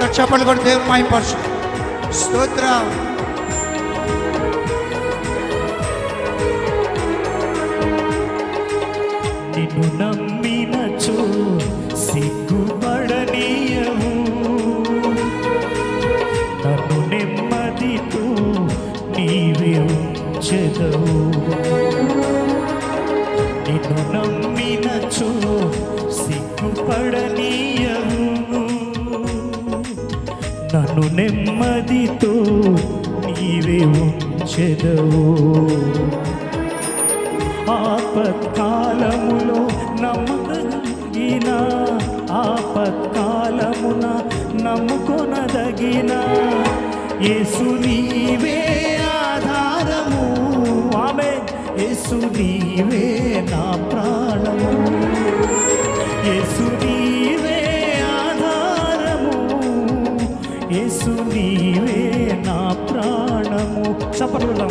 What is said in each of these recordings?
అందరూ చప్పట్లు కొట్టి దేవుని మహిమపరచు. స్తోత్రం. నిన్ను నమ్మినచో సిగ్గుపడనీయవు, నన్ను నెమ్మదితో నీవే ఉంచెదవు. నిన్ను నమ్మినచో సిగ్గుపడనీయవు, నన్ను నెమ్మదితో నీవే ఉంచెదవు. ఆపత్కాలములో నమ్మదగిన, ఆపత్కాలమున నమ్ముకొనదగిన యేసు నీవే ఆధారము. ఆమేన్. యేసు నీవే నా ప్రాణము, యేసు నీవే ఆధారము, యేసు నీవే నా ప్రాణము. చప్పట్లు.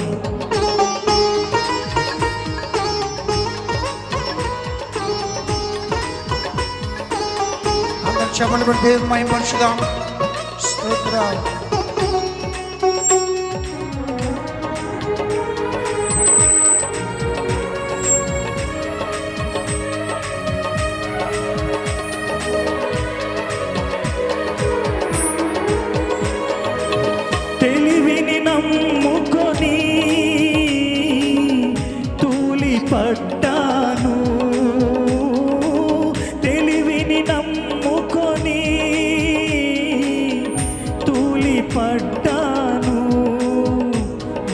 చప్పట్లు కొట్టి దేవుని మహిమపరచుదాం. స్తోత్రం. తెలివిని నమ్ముకొని తూలి పట్టాను, తెలివిని నమ్ముకొని తూలి పట్టాను.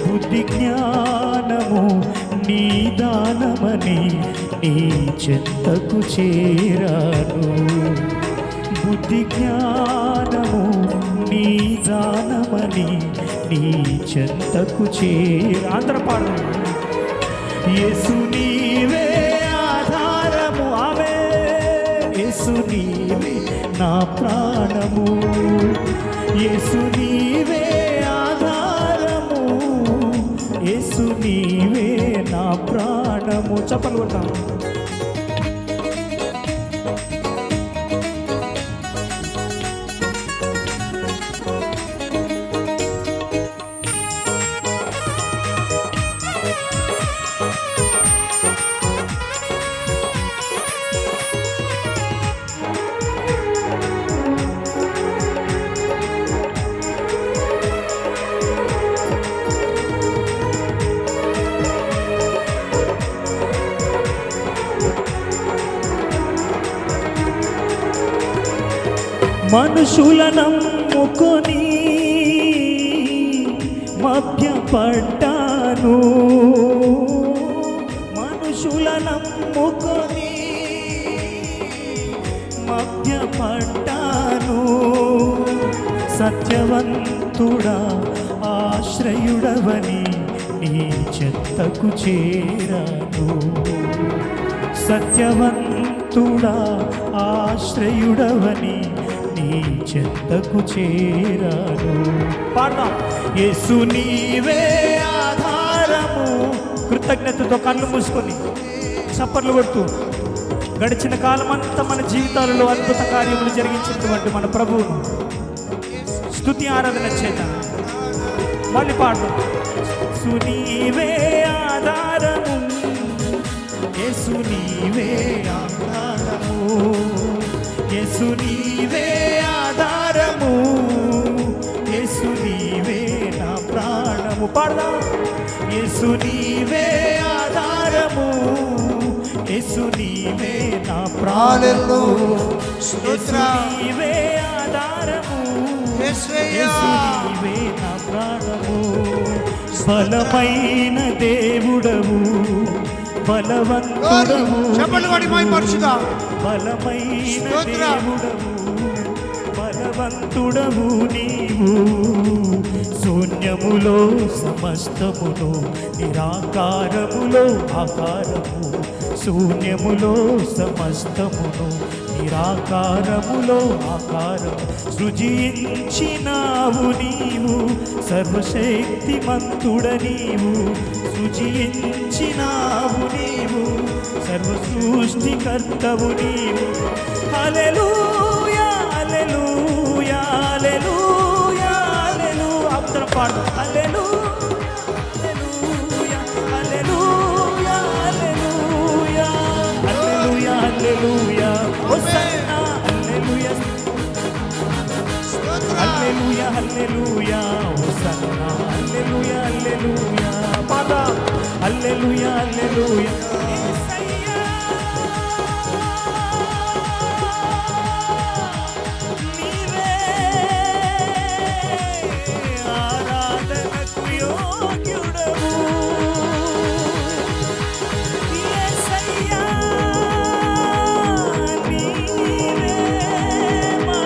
బుద్ధి జ్ఞానము నీ దానమని నీ చెంతకు చేరాను. బుద్ధి జ్ఞానము నీ దానమని నీ చెంతకు చేరాంధ్రపాడు. యేసు నీవే ఆధారము. ఆమేన్. యేసు నీవే నా ప్రాణము, యేసు నీవే ఆధారము, యేసు నీవే నా ప్రాణము. చప్పట్లు కొడతాం. మనుషుల నమ్ముకొని మభ్యపడ్డాను, మనుషుల నమ్ముకొని మభ్యపడ్డాను. సత్యవంతుడా ఆశ్రయుడవని నీ చెంతకు చేరాను. సత్యవంతుడా ఆశ్రయుడవని నీ చెంతకు చేరాను. పాడదాం. యేసు నీవే ఆధారము. కృతజ్ఞతతో కళ్ళు మూసుకొని చప్పట్లు కొడుతూ గడిచిన కాలం అంతా మన జీవితాలలో అద్భుత కార్యములు జరిగించినటువంటి మన ప్రభువును స్తుతి ఆరాధన చేద్దాం. మళ్ళీ పాడదాం. యేసు నీవే ఆధారము, యేసు నీవే ఆధారము, యేసు నీవే ఆధారము, యేసు నీవే నా ప్రాణము. పాడదాం. యేసు నీవే ఆధారము, యేసు నీవే నా ప్రాణము, యేసు నీవే ఆధారము, యేసు నీవే నా ప్రాణము. బలమైన దేవుడవు, బలవంతుడవు, బలమైన దేవుడవు, బలవంతుడవు నీవు. శూన్యములో సమస్తమును, నిరాకారములో ఆకారము. శూన్యములో సమస్తమును, నిరాకారములో ఆకారము. సృజించినావు నీవు, సర్వశక్తిమంతుడ నీవు. సృజించినావు నీవు, సర్వ సృష్టికర్తవు నీవు. హల్లెలూయా హల్లెలూయా హల్లెలూయా పాడు. హల్లెలూయా హల్లెలూయా హల్లెలూయా హల్లెలూయా హల్లెలూయా హోసన్నా హల్లెలూయా హల్లెలూయా హల్లెలూయా హోసన్నా హల్లెలూయా హల్లెలూయా పాద హల్లెలూయా హల్లెలూయా యేసయ్యా నీవే ఆరాధనకు యోగ్యుడవు యేసయ్యా నీవే మా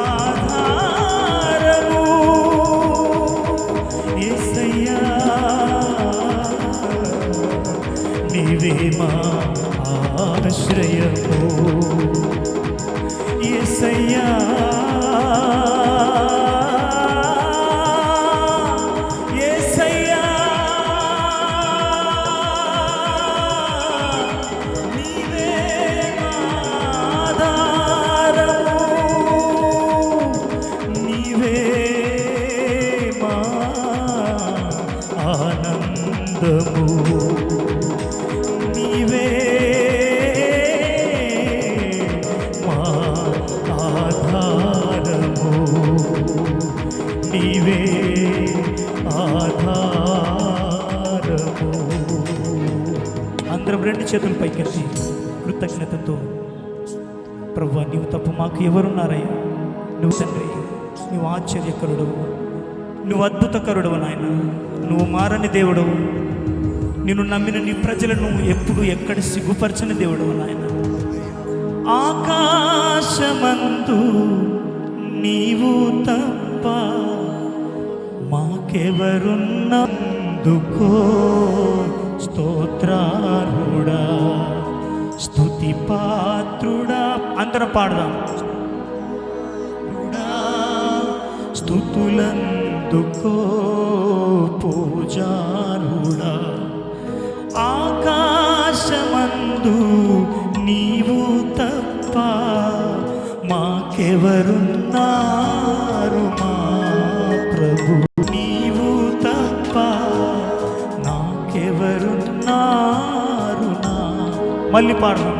ఆధారము యేసయ్యా నీవే మా ఆశ్రయము యేసయ్యా యేసయ్యా నీవే మా ఆధారము నీవే మా ఆనందము నీవే మా ఆధారము నీవే ఆధారము. అందరం రెండు చేతులు పైకెత్తి కృతజ్ఞతతో ప్రభువా నీవు తప్ప మాకు ఎవరున్నారయ్యా? నువ్వు తండ్రి, నువ్వు ఆశ్చర్యకరుడు, నువ్వు అద్భుతకరుడు నాయన, నువ్వు మారని దేవుడు, నిన్ను నమ్మిన నీ ప్రజలను ఎప్పుడు ఎక్కడ సిగ్గుపరచని దేవుడు నాయన. ఆకాశమందు నీవు తప్ప మాకెవరున్నందుకో స్తోత్రారుడా స్తుతి పాత్రుడా. అందరం పాడదాం. స్తుతులందుకో పూజారుడా ఆకాశమందు నీవు తప్ప మాకెవరున్నారు మా ప్రభు నీవు తప్ప నాకెవరున్నారు నా. మళ్ళీ పాడదాం.